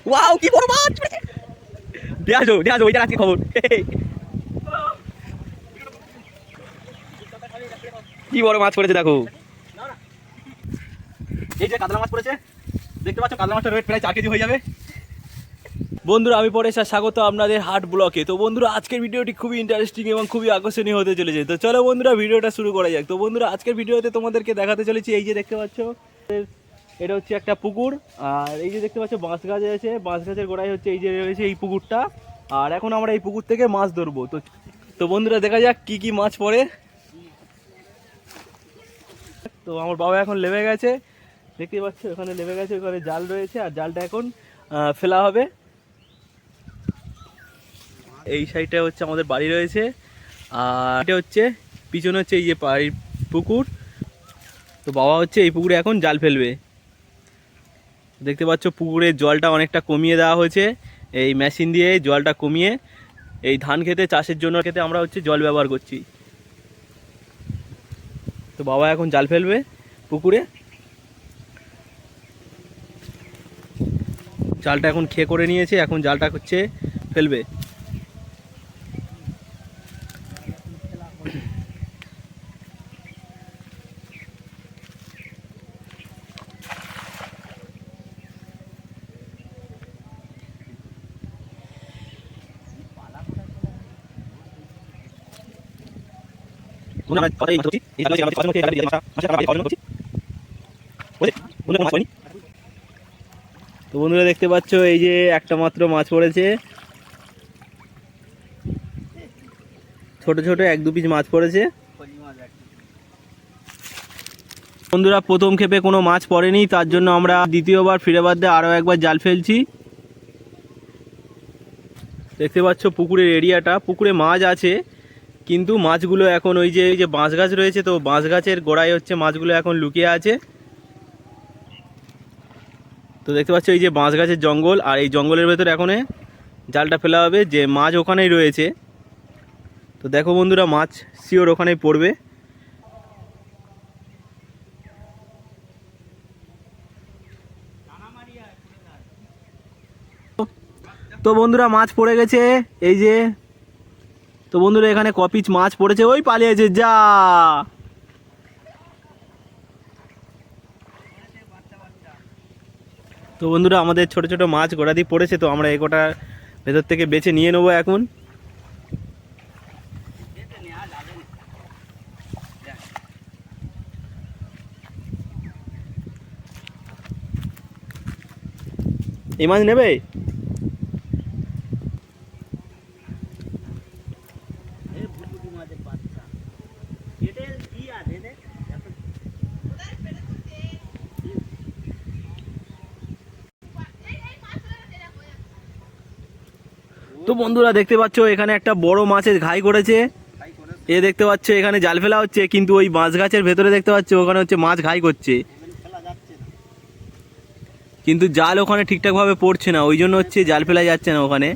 Wow কি বড় মাছ নিয়ে আসো ওইটার আজকে খবর। কি বড় মাছ পড়েছে দেখো, এই যে কাতলা মাছ পড়েছে দেখতে পাচ্ছ, কাতলা মাছটা রেট প্রায় 4 কেজি হয়ে যাবে। বন্ধুরা আমি পরে স্বাগত আপনাদের হাট ব্লকে। তো বন্ধুরা আজকের ভিডিওটি খুবই ইন্টারেস্টিং এবং খুবই আকর্ষণীয় হতে চলেছে। তো চলো বন্ধুরা ভিডিওটা শুরু করা যাক। তো বন্ধুরা আজকের ভিডিওতে তোমাদেরকে দেখাতে চলেছি, এই যে দেখতে পাচ্ছ এটা হচ্ছে একটা পুকুর, আর এই যে দেখতে পাচ্ছ বাঁশ গাছ আছে, বাঁশ গাছের গোড়ায় হচ্ছে এই যে রয়েছে এই পুকুরটা, আর এখন আমরা এই পুকুর থেকে মাছ ধরবো। তো বন্ধুরা দেখা যাক কি কি মাছ পড়ে। তো আমার বাবা এখন লেবে গেছে, দেখতে পাচ্ছ ওখানে লেবে গেছে, ওখানে জাল রয়েছে আর জালটা এখন ফেলা হবে। এই সাইডটা হচ্ছে আমাদের বাড়ি রয়েছে, আর এটা হচ্ছে পিছনে হচ্ছে এই যে বাড়ির পুকুর। তো বাবা হচ্ছে এই পুকুরে এখন জাল ফেলবে। দেখতে পাচ্ছ পুকুরের জলটা অনেকটা কমিয়ে দেওয়া হয়েছে, এই মেশিন দিয়ে জলটা কমিয়ে এই ধান খেতে চাষের জন্য খেতে আমরা হচ্ছে জল ব্যবহার করছি। তো বাবা এখন জাল ফেলবে পুকুরে, জালটা এখন খেয়ে করে নিয়েছে, এখন জালটা হচ্ছে ফেলবে। তো বন্ধুরা দেখতে পাচ্ছ এই যে একটা মাত্র মাছ পড়েছে, ছোট ছোট 1-2 পিস মাছ পড়েছে। বন্ধুরা প্রথম ক্ষেপে কোনো মাছ পড়েনি, তার জন্য আমরা দ্বিতীয়বার ফিরে বাদ দিয়ে আরও একবার জাল ফেলছি। দেখতে পাচ্ছ পুকুরের এরিয়াটা, পুকুরে মাছ আছে কিন্তু মাছগুলো এখন ওই যে বাঁশ গাছ রয়েছে, তো বাঁশ গাছের গোড়ায় হচ্ছে মাছগুলো এখন লুকিয়ে আছে। তো দেখতে পাচ্ছ এই যে বাঁশ গাছের জঙ্গল, আর এই জঙ্গলের ভেতরে এখন জালটা ফেলা হবে, যে মাছ ওখানেই রয়েছে। তো দেখো বন্ধুরা মাছ শিওর ওখানেই পড়বে। তো বন্ধুরা মাছ পড়ে গেছে এই যে। তো বন্ধুরা এখানে কপিচ মাছ পড়েছে, ওই পালিয়েছে যা। তো বন্ধুরা আমাদের ছোট ছোট মাছ গোড়া দিয়ে পড়েছে, তো আমরা এগোটা ভেতর থেকে বেছে নিয়ে নেবো এখন। এই মাছ নেবে? তো বন্ধুরা দেখতে পাচ্ছ এখানে একটা বড় মাছের ঘাই করেছে, এ দেখতে পাচ্ছ এখানে জাল ফেলা হচ্ছে, কিন্তু ওই মাছ গাছের ভেতরে দেখতে পাচ্ছ ওখানে হচ্ছে মাছ ঘাই করছে, কিন্তু জাল ওখানে ঠিকঠাক ভাবে পড়ছে না, ওই জন্য হচ্ছে জাল ফেলা যাচ্ছে না ওখানে।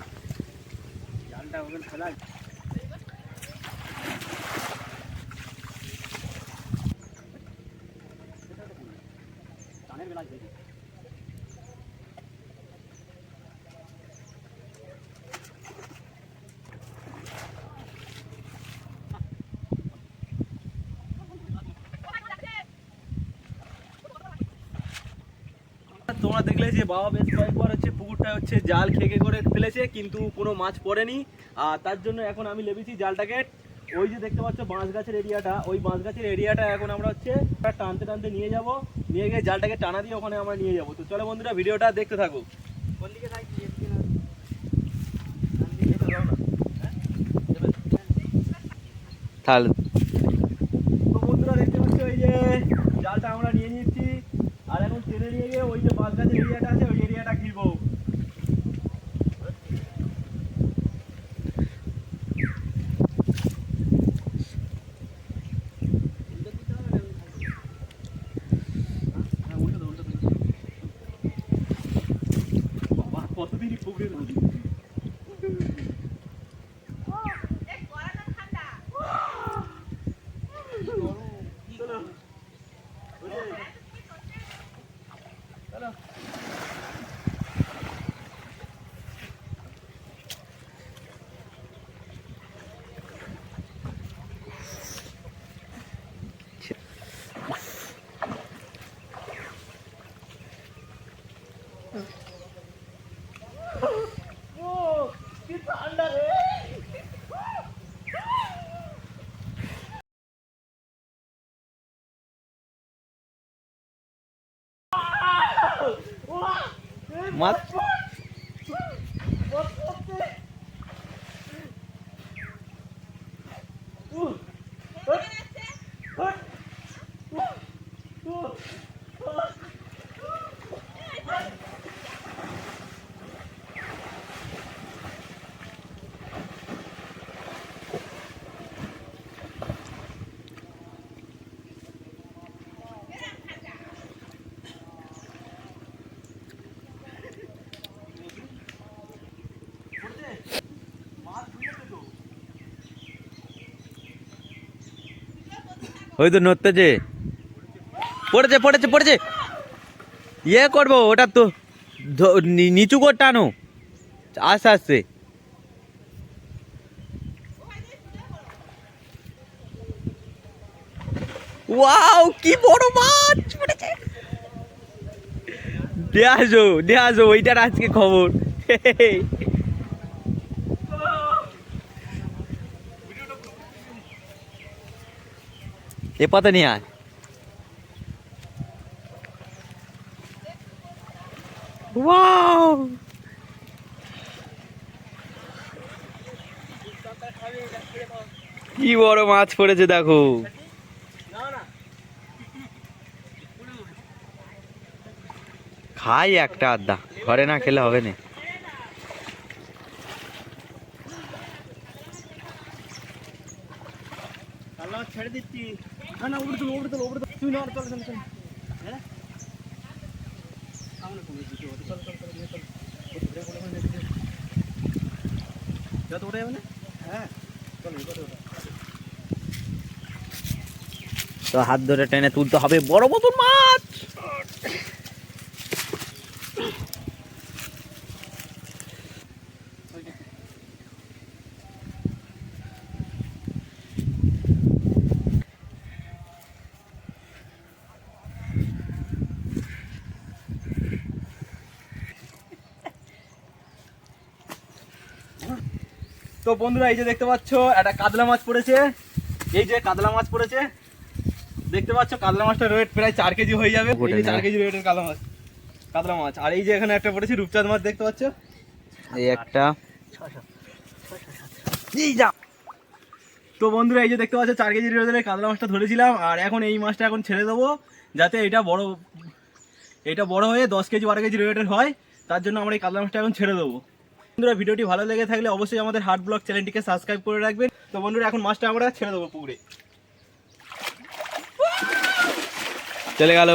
তোমরা দেখলে যে বাবা বেশ কয়েকবার হচ্ছে পুকুরটা হচ্ছে জাল খেকে করে ফেলেছে, কিন্তু কোনো মাছ পড়েনি। আর তার জন্য এখন আমি লেবেছি জালটাকে ওই যে দেখতে পাচ্ছ বাঁশ গাছের এরিয়াটা, ওই বাঁশ গাছের এরিয়াটা এখন আমরা হচ্ছে টানতে টানতে নিয়ে যাব, নিয়ে গিয়ে জালটাকে টানা দিয়ে ওখানে আমরা নিয়ে যাব। তো চলো বন্ধুরা ভিডিওটা দেখতে থাকো। কোন দিকে তাহলে তো বন্ধুরা দেখতে পাচ্ছ এই যে জালটা আমরা নিয়ে নিচ্ছি, আর এখন টেনে নিয়ে গিয়ে ওই যে বাঁশ গাছের এরিয়াটা আছে ওই এরিয়াটা ঘিরবো। কতদিনই পুকুরে নদী মাছ ওই তো নড়তেছে, পড়েছে পড়েছে পড়েছে। ইয়ে করবো ওটা তো নিচু করে টানো আস্তে আস্তে। ওয়াও কি বড় মাছ পড়েছে। নিয়ে আসো ওইটার আজকে খবর। এ পাতা নিয়ে আয়। ওয়াও কি বড় মাছ পড়েছে দেখো। খাই একটা আধা, ঘরে না খেলে হবে না। ছেড়ে দিচ্ছি। না না উপরে তোলো উপরে তোলো উপরে তোলো। তুই না চল চল চল। হ্যাঁ সামনে কমে দিচ্ছি। চল চল চল নিয়ে চল। ঘুরে ঘুরে ঘুরে নিয়ে যত ওঠে মানে হ্যাঁ চল এই কথা ওটা। তো হাত ধরে টেনে তুলতে হবে বড় মতন মাছ। তো বন্ধুরা এই যে দেখতে পাচ্ছ একটা কাতলা মাছ পড়েছে। এই যে কাতলা মাছ পড়েছে দেখতে পাচ্ছ। কাতলা মাছটার ওয়েট প্রায় 4 কেজি হয়ে যাবে। এই যে 4 কেজি ওয়েটের কাতলা মাছ। আর এই যে এখানে একটা পড়েছে রূপচাঁদ মাছ দেখতে পাচ্ছ। এই একটা তো বন্ধুরা এই যে দেখতে পাচ্ছ 4 কেজি ওয়েটের কাতলা মাছটা ধরেছিলাম। আর এখন এই মাছটা এখন ছেড়ে দেবো যাতে এটা বড় হয়ে 10 কেজি 12 কেজি ওয়েটের হয়। তার জন্য আমরা এই কাতলা মাছটা এখন ছেড়ে দেবো। বন্ধুরা ভিডিওটি ভালো লেগে থাকলে অবশ্যই আমাদের হার্ট ব্লগ চ্যানেলটিকে সাবস্ক্রাইব করে রাখবেন। তো বন্ধুরা এখন মাছটা আমরা ছেড়ে দেবো পুকুরে। চলে গেল।